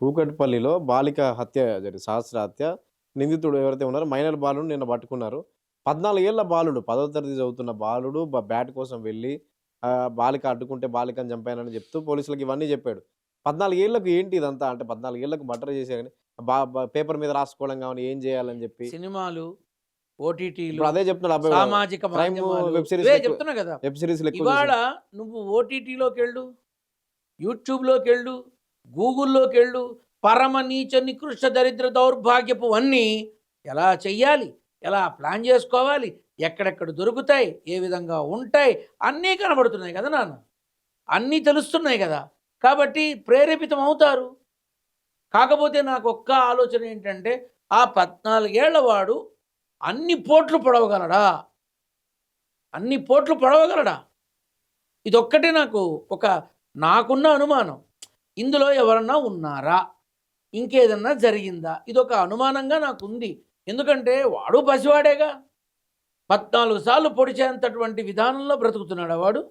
కూకట్పల్లిలో బాలిక హత్య సహస్ర హత్య. నిందితుడు ఎవరైతే ఉన్నారో మైనర్ బాలుడిని నిన్న పట్టుకున్నారు. 14 ఏళ్ల బాలుడు, 10వ తరగతి చదువుతున్న బాలుడు బ్యాట్ కోసం వెళ్లి బాలిక అడ్డుకుంటే బాలికను చంపానని చెప్తూ పోలీసులకి ఇవన్నీ చెప్పాడు. 14 ఏళ్లకు ఏంటి ఇదంతా? అంటే 14 ఏళ్లకు మర్డర్ చేసేగాని బా బా పేపర్ మీద రాసుకోవడం గాని ఏం చేయాలని చెప్పి సినిమాలు, ఓటీటీలు, ఇప్పుడు అదే చెప్తున్నాడు అబ్బాయి కూడా. సామాజిక క్రైమ్ మాధ్యమాలు వెబ్ ఇవే సీరీస్ చెప్తున్నా కదా. వెబ్ సీరీస్‌లు ఎక్కువ ఇవాళ చూసాం. నువ్వు ఓటీటీలోకెళ్ళు, యూట్యూబ్‌లోకెళ్ళు, గూగుల్‌లోకెళ్ళు, పరమ నీచ నికృష్ట దరిద్ర దౌర్భాగ్యపు అన్నీ ఎలా చెయ్యాలి, ఎలా ప్లాన్ చేసుకోవాలి, ఎక్కడెక్కడ దొరుకుతాయి, ఏ విధంగా ఉంటాయి అన్నీ కనబడుతున్నాయి కదా నాన్న. అన్నీ తెలుస్తున్నాయి కదా. కాబట్టి ప్రేరేపితం అవుతారు. కాకపోతే నాకు ఒక్క ఆలోచన ఏంటంటే, ఆ 14 ఏళ్ల వాడు అన్ని పోట్లు పొడవగలడా? అన్ని పోట్లు పొడవగలడా? ఇదొక్కటే నాకున్న అనుమానం. ఇందులో ఎవరన్నా ఉన్నారా, ఇంకేదన్నా జరిగిందా, ఇదొక అనుమానంగా నాకుంది. ఎందుకంటే వాడు పసివాడేగా. 14 సార్లు పొడిచేంతటువంటి విధానంలో బ్రతుకుతున్నాడా వాడు?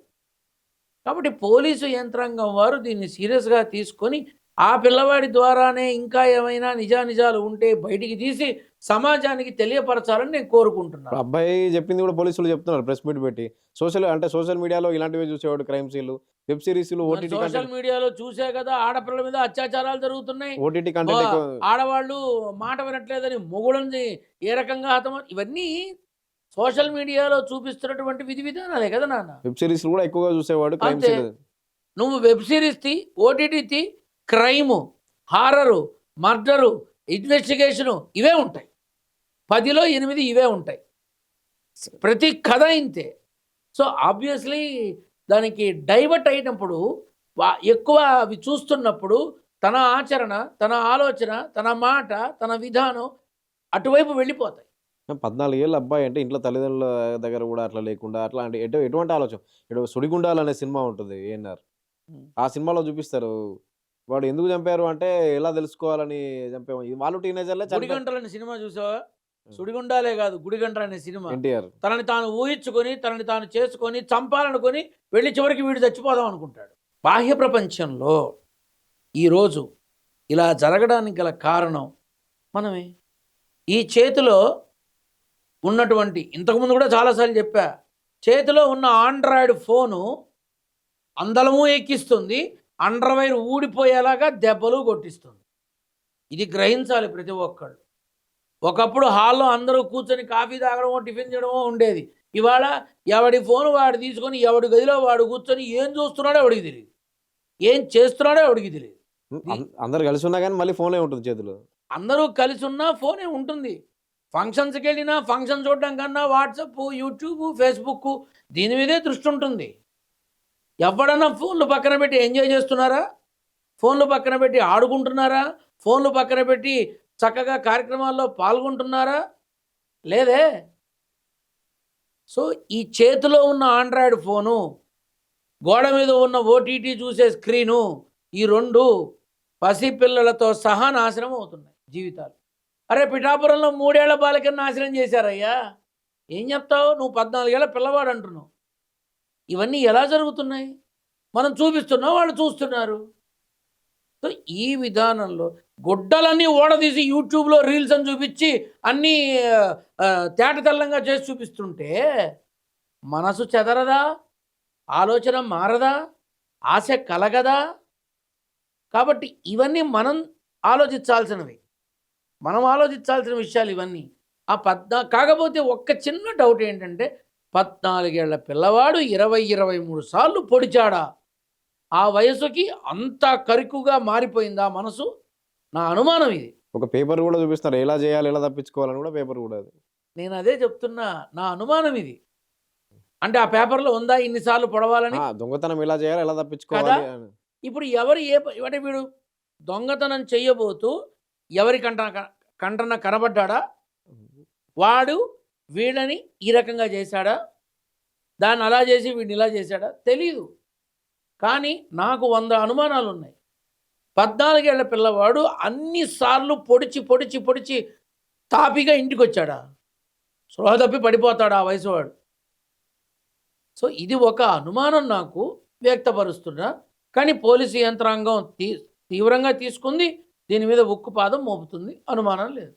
కాబట్టి పోలీసు యంత్రాంగం వారు దీన్ని సీరియస్గా తీసుకొని ఆ పిల్లవాడి ద్వారానే ఇంకా ఏమైనా నిజానిజాలు ఉంటే బయటికి తీసి సమాజానికి తెలియపరచాలని నేను కోరుకుంటున్నాను. అబ్బాయి చెప్పింది కూడా పోలీసులు చెప్తున్నారు ప్రెస్ మీట్ పెట్టి. సోషల్ మీడియాలో ఇలాంటివి చూసేవాడు, క్రైమ్ సీన్‌లు, వెబ్ సీరీస్‌లు, ఓటీటీ సోషల్ కంటెంట్. మీడియాలో చూసే కదా ఆడపిల్లల మీద అత్యాచారాలు జరుగుతున్నాయి. ఓటీటీ కంటెంట్ ఎక్కువ. ఆడవాళ్ళు మాట వినట్లేదని మొగుళ్ళని ఏ రకంగా ఇవన్నీ సోషల్ మీడియాలో చూపిస్తున్నటువంటి విధి విధానాలే కదా నాన్న. వెబ్ సీరీస్‌లు కూడా ఎక్కువగా చూసేవాడు, క్రైమ్ అంతే. సీన్. నువ్వు వెబ్ సిరీస్ తీ, ఓటీటీ తీ, క్రైము, హారరు, మర్డరు, ఇన్వెస్టిగేషను ఇవే ఉంటాయి. 10లో 8 ఇవే ఉంటాయి. ప్రతి కథ ఇంతే. సో ఆబ్వియస్లీ దానికి డైవర్ట్ అయినప్పుడు ఎక్కువ అవి చూస్తున్నప్పుడు తన ఆచరణ, తన ఆలోచన, తన మాట, తన విధానం అటువైపు వెళ్ళిపోతాయి. 14 ఏళ్ల అబ్బాయి అంటే ఇంట్లో తల్లిదండ్రుల దగ్గర కూడా అట్లా లేకుండా అట్లాంటి ఎటువంటి ఆలోచన. ఇప్పుడు 'సుడిగుండాలు' అనే సినిమా ఉంటుంది ఏఎన్నార్. ఆ సినిమాలో చూపిస్తారు. వాడు ఎందుకు చంపారు అంటే ఎలా తెలుసుకోవాలని చంపాము. వాళ్ళు టీనేజర్‌లే చంపారు. 'గుడిగంటలు' అనే సినిమా చూసావా? సుడిగుండాలే కాదు, 'గుడిగంటలు' అనే సినిమా. ఎన్టీఆర్. తనని తాను ఊహించుకొని, తనని తాను చేసుకొని, చంపాలనుకొని వెళ్ళి చివరికి వీడు చచ్చిపోదాం అనుకుంటాడు. బాహ్య ప్రపంచంలో ఈరోజు ఇలా జరగడానికి గల కారణం మనమే. ఈ చేతిలో ఉన్నటువంటి, ఇంతకుముందు కూడా చాలాసార్లు చెప్పా, చేతిలో ఉన్న ఆండ్రాయిడ్ ఫోను అందలము ఎక్కిస్తుంది, అండర్వైర్ ఊడిపోయేలాగా దెబ్బలు కొట్టిస్తుంది. ఇది గ్రహించాలి ప్రతి ఒక్కళ్ళు. ఒకప్పుడు హాల్లో అందరూ కూర్చొని కాఫీ తాగడమో టిఫిన్ చేయడమో ఉండేది. ఇవాళ ఎవడి ఫోను వాడు తీసుకొని ఎవడి గదిలో వాడు కూర్చొని ఏం చూస్తున్నాడో ఎవడికి తెలియదు, ఏం చేస్తున్నాడో ఎవడికి తెలియదు. అందరు కలిసి ఉన్నా కానీ మళ్ళీ ఫోనే ఉంటుంది చేతిలో. అందరూ కలిసి ఉన్నా ఫోనే ఉంటుంది. ఫంక్షన్స్కి వెళ్ళినా ఫంక్షన్ చూడడం కన్నా వాట్సప్, యూట్యూబ్, ఫేస్బుక్ దీని మీదే దృష్టి ఉంటుంది. ఎవడన్నా ఫోన్లు పక్కన పెట్టి ఎంజాయ్ చేస్తున్నారా? ఫోన్లు పక్కన పెట్టి ఆడుకుంటున్నారా? ఫోన్లు పక్కన పెట్టి చక్కగా కార్యక్రమాల్లో పాల్గొంటున్నారా? లేదే. సో ఈ చేతిలో ఉన్న ఆండ్రాయిడ్ ఫోను, గోడ మీద ఉన్న ఓటీటీ చూసే స్క్రీను, ఈ రెండు పసిపిల్లలతో సహా నాశనం అవుతున్నాయి జీవితాలు. అరే పిఠాపురంలో 3 ఏళ్ల బాలికను నాశనం చేశారయ్యా. ఏం చెప్తావు? నువ్వు 14 ఏళ్ల పిల్లవాడు అంటున్నావు. ఇవన్నీ ఎలా జరుగుతున్నాయి? మనం చూపిస్తున్నాం, వాళ్ళు చూస్తున్నారు. సో ఈ విధానంలో గుడ్డలన్నీ ఓడదీసి యూట్యూబ్లో రీల్స్ అని చూపించి అన్నీ తేటతెల్లంగా చేసి చూపిస్తుంటే మనసు చెదరదా? ఆలోచన మారదా? ఆశ కలగదా? కాబట్టి ఇవన్నీ మనం ఆలోచించాల్సినవి, మనం ఆలోచించాల్సిన విషయాలు ఇవన్నీ. కాకపోతే ఒక్క చిన్న డౌట్ ఏంటంటే, 14 ఏళ్ల పిల్లవాడు 20-23 సార్లు పొడిచాడా? ఆ వయసుకి అంత కరుకుగా మారిపోయిందా మనసు? నా అనుమానం ఇది. ఒక పేపర్ కూడా చూపిస్తారు, ఎలా చేయాలి, ఎలా తప్పించుకోవాలని కూడా పేపర్ కూడా. అది నేను అదే చెప్తున్నా, నా అనుమానం ఇది. అంటే ఆ పేపర్లో ఉందా ఇన్నిసార్లు పొడవాలని? దొంగతనం ఎలా చేయాలి, ఎలా తప్పించుకోవాలి. ఇప్పుడు ఎవరు అంటే వీడు దొంగతనం చెయ్యబోతూ ఎవరి కంటన కనబడ్డా? వాడు వీళ్ళని ఈ రకంగా చేశాడా? దాన్ని అలా చేసి వీడిని ఇలా చేశాడా? తెలీదు. కానీ నాకు 100 అనుమానాలు ఉన్నాయి. 14 ఏళ్ల పిల్లవాడు అన్నిసార్లు పొడిచి తాపిగా ఇంటికి వచ్చాడా? స్పృహ తప్పి పడిపోతాడా ఆ వయసు వాడు? సో ఇది ఒక అనుమానం నాకు వ్యక్తపరుస్తున్నా. కానీ పోలీసు యంత్రాంగం తీవ్రంగా తీసుకుంది. దీని మీద ఉక్కుపాదం మోపుతుంది, అనుమానం లేదు.